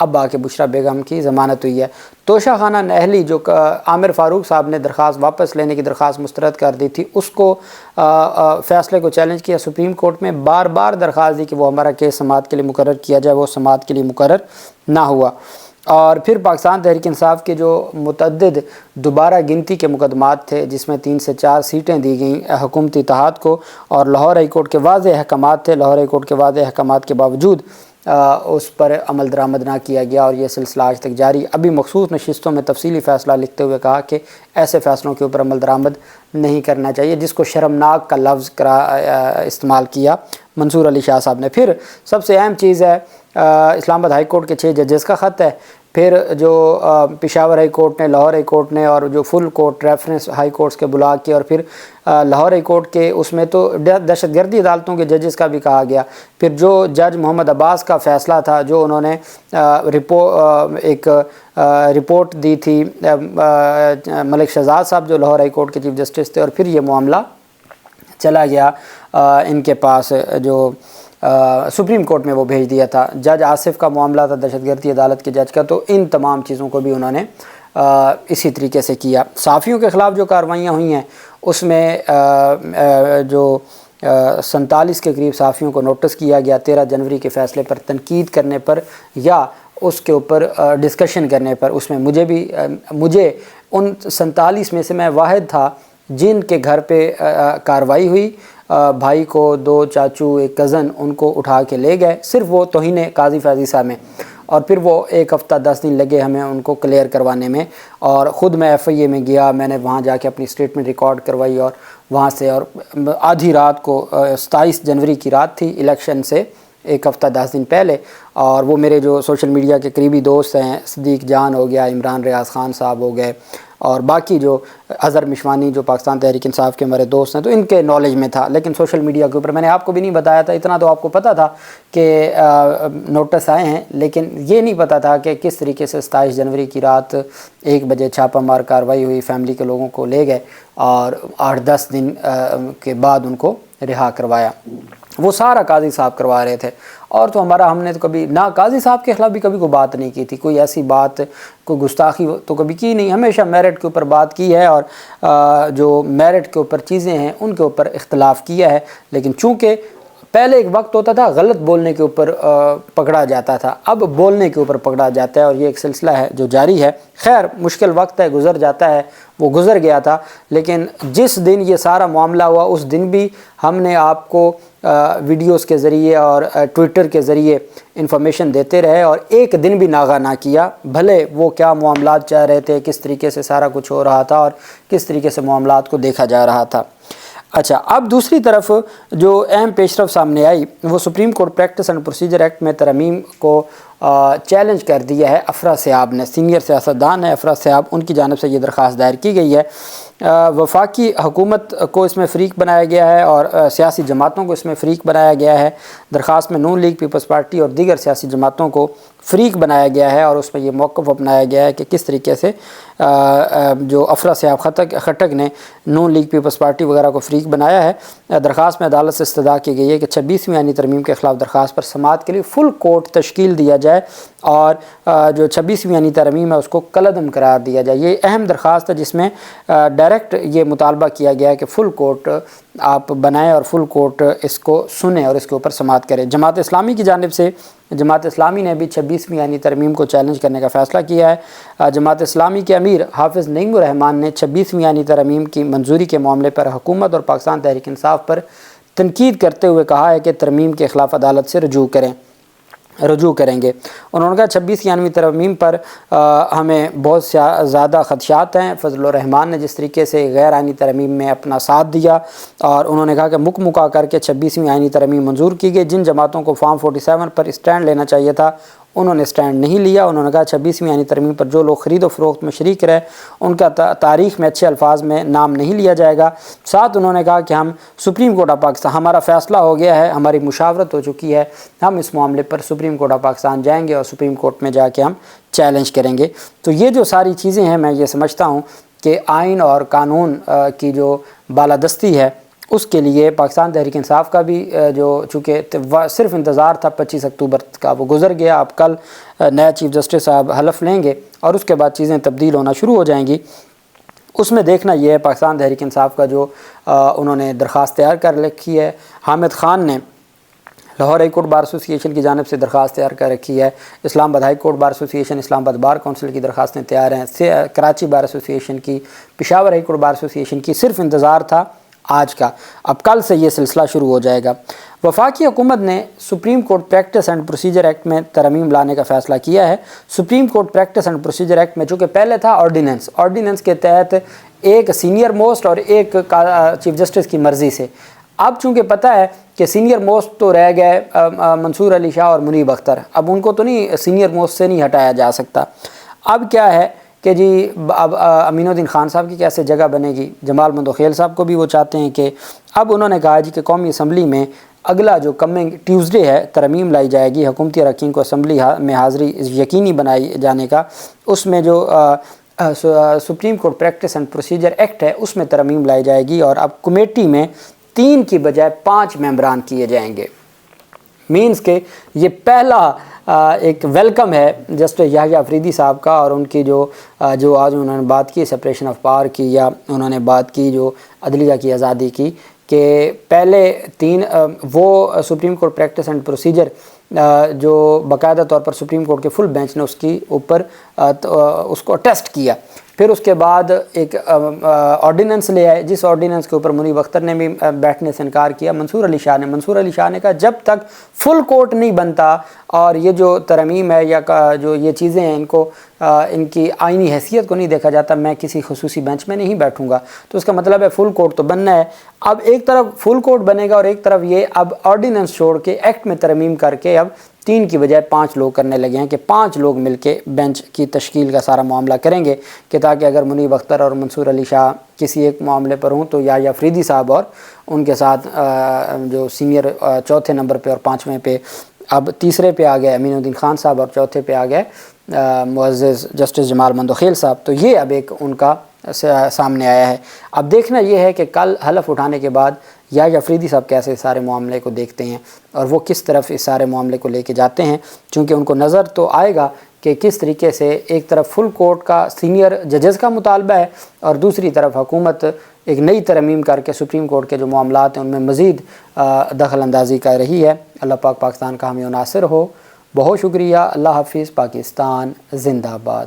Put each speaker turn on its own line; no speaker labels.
اب آ کے بشرا بیگم کی ضمانت ہوئی ہے۔ توشہ خانہ نہلی جو عامر فاروق صاحب نے درخواست واپس لینے کی درخواست مسترد کر دی تھی، اس کو فیصلے کو چیلنج کیا سپریم کورٹ میں، بار بار درخواست دی کہ وہ ہمارا کیس سماعت کے لیے مقرر کیا جائے، وہ سماعت کے لیے مقرر نہ ہوا۔ اور پھر پاکستان تحریک انصاف کے جو متعدد دوبارہ گنتی کے مقدمات تھے، جس میں 3 سے 4 سیٹیں دی گئیں حکومتی اتحاد کو، اور لاہور ہائی کورٹ کے واضح احکامات تھے، لاہور ہائی کورٹ کے واضح احکامات کے باوجود اس پر عمل درآمد نہ کیا گیا، اور یہ سلسلہ آج تک جاری۔ ابھی مخصوص نشستوں میں تفصیلی فیصلہ لکھتے ہوئے کہا کہ ایسے فیصلوں کے اوپر عمل درآمد نہیں کرنا چاہیے، جس کو شرمناک کا لفظ استعمال کیا منصور علی شاہ صاحب نے۔ پھر سب سے اہم چیز ہے اسلام آباد ہائی کورٹ کے 6 ججز کا خط ہے، پھر جو پشاور ہائی کورٹ نے، لاہور ہائی کورٹ نے، اور جو full court reference high courts کے بلا کے، اور پھر لاہور ہائی کورٹ کے اس میں تو دہشت گردی عدالتوں کے ججز کا بھی کہا گیا۔ پھر جو جج محمد عباس کا فیصلہ تھا، جو انہوں نے ایک رپورٹ دی تھی ملک شہزاد صاحب جو لاہور ہائی کورٹ کے چیف جسٹس تھے، اور پھر یہ معاملہ چلا گیا ان کے پاس جو سپریم کورٹ میں وہ بھیج دیا تھا۔ جج آصف کا معاملہ تھا دہشت گردی عدالت کے جج کا، تو ان تمام چیزوں کو بھی انہوں نے اسی طریقے سے کیا۔ صحافیوں کے خلاف جو کارروائیاں ہوئی ہیں، اس میں جو 47 کے قریب صحافیوں کو نوٹس کیا گیا 13 جنوری کے فیصلے پر تنقید کرنے پر یا اس کے اوپر ڈسکشن کرنے پر۔ اس میں مجھے ان 47 میں سے میں واحد تھا جن کے گھر پہ کارروائی ہوئی، بھائی کو 2 چاچو ایک کزن ان کو اٹھا کے لے گئے، صرف وہ توہین قاضی فیضی صاحب میں، اور پھر وہ 1 ہفتہ 10 دن لگے ہمیں ان کو کلیئر کروانے میں، اور خود میں FIA میں گیا، میں نے وہاں جا کے اپنی اسٹیٹمنٹ ریکارڈ کروائی، اور وہاں سے، اور آدھی رات کو 27 جنوری کی رات تھی الیکشن سے 1 ہفتہ 10 دن پہلے، اور وہ میرے جو سوشل میڈیا کے قریبی دوست ہیں، صدیق جان ہو گیا، عمران ریاض خان صاحب ہو گئے، اور باقی جو اظہر مشوانی جو پاکستان تحریک انصاف کے ہمارے دوست ہیں، تو ان کے نالج میں تھا، لیکن سوشل میڈیا کے اوپر میں نے آپ کو بھی نہیں بتایا تھا۔ اتنا تو آپ کو پتہ تھا کہ نوٹس آئے ہیں، لیکن یہ نہیں پتہ تھا کہ کس طریقے سے 27 جنوری کی رات 1 بجے چھاپہ مار کارروائی ہوئی، فیملی کے لوگوں کو لے گئے، اور 8-10 دن کے بعد ان کو رہا کروایا۔ وہ سارا قاضی صاحب کروا رہے تھے، اور تو ہم نے تو کبھی نہ قاضی صاحب کے خلاف بھی کبھی کوئی بات نہیں کی تھی، کوئی ایسی بات، کوئی گستاخی تو کبھی کی نہیں، ہمیشہ میرٹ کے اوپر بات کی ہے، اور جو میرٹ کے اوپر چیزیں ہیں ان کے اوپر اختلاف کیا ہے۔ لیکن چونکہ پہلے ایک وقت ہوتا تھا غلط بولنے کے اوپر پکڑا جاتا تھا، اب بولنے کے اوپر پکڑا جاتا ہے، اور یہ ایک سلسلہ ہے جو جاری ہے۔ خیر مشکل وقت ہے، گزر جاتا ہے، وہ گزر گیا تھا، لیکن جس دن یہ سارا معاملہ ہوا اس دن بھی ہم نے آپ کو ویڈیوز کے ذریعے اور ٹویٹر کے ذریعے انفارمیشن دیتے رہے، اور ایک دن بھی ناغہ نہ کیا، بھلے وہ کیا معاملات چاہ رہے تھے، کس طریقے سے سارا کچھ ہو رہا تھا، اور کس طریقے سے معاملات کو دیکھا جا رہا تھا۔ اچھا، اب دوسری طرف جو اہم پیش رفت سامنے آئی، وہ supreme court practice and procedure act میں ترمیم کو چیلنج کر دیا ہے افرا سیاب نے۔ سینئر سیاستدان ہے افرا سیاب، ان کی جانب سے یہ درخواست دائر کی گئی ہے۔ وفاقی حکومت کو اس میں فریق بنایا گیا ہے، اور سیاسی جماعتوں کو اس میں فریق بنایا گیا ہے۔ درخواست میں نون لیگ، پیپلز پارٹی اور دیگر سیاسی جماعتوں کو فریق بنایا گیا ہے، اور اس میں یہ موقف اپنایا گیا ہے کہ کس طریقے سے جو افرا سیاب خٹک نے نون لیگ، پیپلز پارٹی وغیرہ کو فریق بنایا ہے۔ درخواست میں عدالت سے استدعا کی گئی ہے کہ 26ویں آئینی ترمیم کے خلاف درخواست پر سماعت کے لیے فل کورٹ تشکیل دیا جائے، اور جو 26ویں آئینی ترمیم ہے اس کو کالعدم قرار دیا جائے۔ یہ اہم درخواست ہے، جس میں ڈائریکٹ یہ مطالبہ کیا گیا ہے کہ فل کورٹ آپ بنائیں، اور فل کورٹ اس کو سنیں اور اس کے اوپر سماعت کریں۔ جماعت اسلامی کی جانب سے جماعت اسلامی نے بھی 26ویں آئینی ترمیم کو چیلنج کرنے کا فیصلہ کیا ہے۔ جماعت اسلامی کے امیر حافظ نعیم الرحمان نے 26ویں آئینی ترمیم کی منظوری کے معاملے پر حکومت اور پاکستان تحریک انصاف پر تنقید کرتے ہوئے کہا ہے کہ ترمیم کے خلاف عدالت سے رجوع کریں گے۔ انہوں نے کہا 26ویں آئینی ترمیم پر ہمیں بہت زیادہ خدشات ہیں۔ فضل الرحمان نے جس طریقے سے غیر آئینی ترمیم میں اپنا ساتھ دیا، اور انہوں نے کہا کہ مکا کر کے 26ویں آئینی ترمیم منظور کی گئی۔ جن جماعتوں کو فارم 47 پر اسٹینڈ لینا چاہیے تھا انہوں نے اسٹینڈ نہیں لیا۔ انہوں نے کہا 26ویں آئینی ترمیم پر جو لوگ خرید و فروخت میں شریک رہے ان کا تاریخ میں اچھے الفاظ میں نام نہیں لیا جائے گا۔ ساتھ انہوں نے کہا کہ ہم سپریم کورٹ آف پاکستان، ہمارا فیصلہ ہو گیا ہے، ہماری مشاورت ہو چکی ہے، ہم اس معاملے پر سپریم کورٹ آف پاکستان جائیں گے، اور سپریم کورٹ میں جا کے ہم چیلنج کریں گے۔ تو یہ جو ساری چیزیں ہیں، میں یہ سمجھتا ہوں کہ آئین اور قانون کی جو بالادستی ہے اس کے لیے پاکستان تحریک انصاف کا بھی جو چونکہ صرف انتظار تھا 25 اکتوبر کا، وہ گزر گیا. اب کل نیا چیف جسٹس صاحب حلف لیں گے اور اس کے بعد چیزیں تبدیل ہونا شروع ہو جائیں گی. اس میں دیکھنا یہ ہے پاکستان تحریک انصاف کا جو انہوں نے درخواست تیار کر رکھی ہے. حامد خان نے لاہور ہائی کورٹ بار ایسوسی ایشن کی جانب سے درخواست تیار کر رکھی ہے. اسلام آباد ہائی کورٹ بار ایسوسی ایشن، اسلام آباد بار کونسل کی درخواستیں تیار ہیں. کراچی بار ایسوسی ایشن کی، پشاور ہائی کورٹ بار ایسوسی ایشن کی. صرف انتظار تھا آج کا. اب کل سے یہ سلسلہ شروع ہو جائے گا. وفاقی حکومت نے supreme court practice and procedure act میں ترمیم لانے کا فیصلہ کیا ہے. Supreme court practice and procedure act میں چونکہ پہلے تھا آرڈیننس کے تحت ایک سینئر موسٹ اور ایک چیف جسٹس کی مرضی سے. اب چونکہ پتہ ہے کہ سینئر موسٹ تو رہ گئے منصور علی شاہ اور منیب اختر، اب ان کو تو نہیں سینئر موسٹ سے نہیں ہٹایا جا سکتا. اب کیا ہے کہ جی اب امین الدین خان صاحب کی کیسے جگہ بنے گی. جمال مندوخیل صاحب کو بھی وہ چاہتے ہیں کہ اب انہوں نے کہا جی کہ قومی اسمبلی میں اگلا جو کمنگ ٹیوزڈے ہے ترمیم لائی جائے گی. حکومتی اراکین کو اسمبلی میں حاضری یقینی بنائی جانے کا. اس میں جو supreme court practice and procedure act ہے اس میں ترمیم لائی جائے گی اور اب کمیٹی میں 3 کی بجائے 5 ممبران کیے جائیں گے. مینز کہ یہ پہلا ایک ویلکم ہے جسٹس یحییٰ افریدی صاحب کا اور ان کی جو آج انہوں نے بات کی سپریشن آف پاور کی، یا انہوں نے بات کی جو عدلیہ کی آزادی کی، کہ پہلے 3 وہ supreme court practice and procedure جو باقاعدہ طور پر سپریم کورٹ کے فل بینچ نے اس کی اوپر اس کو ٹیسٹ کیا. پھر اس کے بعد ایک آرڈیننس لے آئے جس آرڈیننس کے اوپر منیب اختر نے بھی بیٹھنے سے انکار کیا. منصور علی شاہ نے کہا جب تک فل کورٹ نہیں بنتا اور یہ جو ترمیم ہے یا جو یہ چیزیں ہیں ان کی آئینی حیثیت کو نہیں دیکھا جاتا، میں کسی خصوصی بینچ میں نہیں بیٹھوں گا. تو اس کا مطلب ہے فل کورٹ تو بننا ہے. اب ایک طرف فل کورٹ بنے گا اور ایک طرف یہ اب آرڈیننس چھوڑ کے ایکٹ میں ترمیم کر کے اب 3 کی بجائے 5 لوگ کرنے لگے ہیں کہ 5 لوگ مل کے بینچ کی تشکیل کا سارا معاملہ کریں گے، کہ تاکہ اگر منیب اختر اور منصور علی شاہ کسی ایک معاملے پر ہوں تو یحییٰ افریدی صاحب اور ان کے ساتھ جو سینئر 4تھے نمبر پہ اور 5ویں پہ، اب تیسرے پہ آ گئے امین الدین خان صاحب اور 4تھے پہ آ گئے معزز جسٹس جمال مندوخیل صاحب. تو یہ اب ایک ان کا سامنے آیا ہے. اب دیکھنا یہ ہے کہ کل حلف اٹھانے کے بعد یحییٰ افریدی صاحب کیسے اس سارے معاملے کو دیکھتے ہیں اور وہ کس طرف اس سارے معاملے کو لے کے جاتے ہیں. چونکہ ان کو نظر تو آئے گا کہ کس طریقے سے ایک طرف فل کورٹ کا سینئر ججز کا مطالبہ ہے اور دوسری طرف حکومت ایک نئی ترمیم کر کے سپریم کورٹ کے جو معاملات ہیں ان میں مزید دخل اندازی کر رہی ہے. اللہ پاک پاکستان کا حامی و ناصر ہو. بہت شکریہ. اللہ حافظ. پاکستان زندہ باد.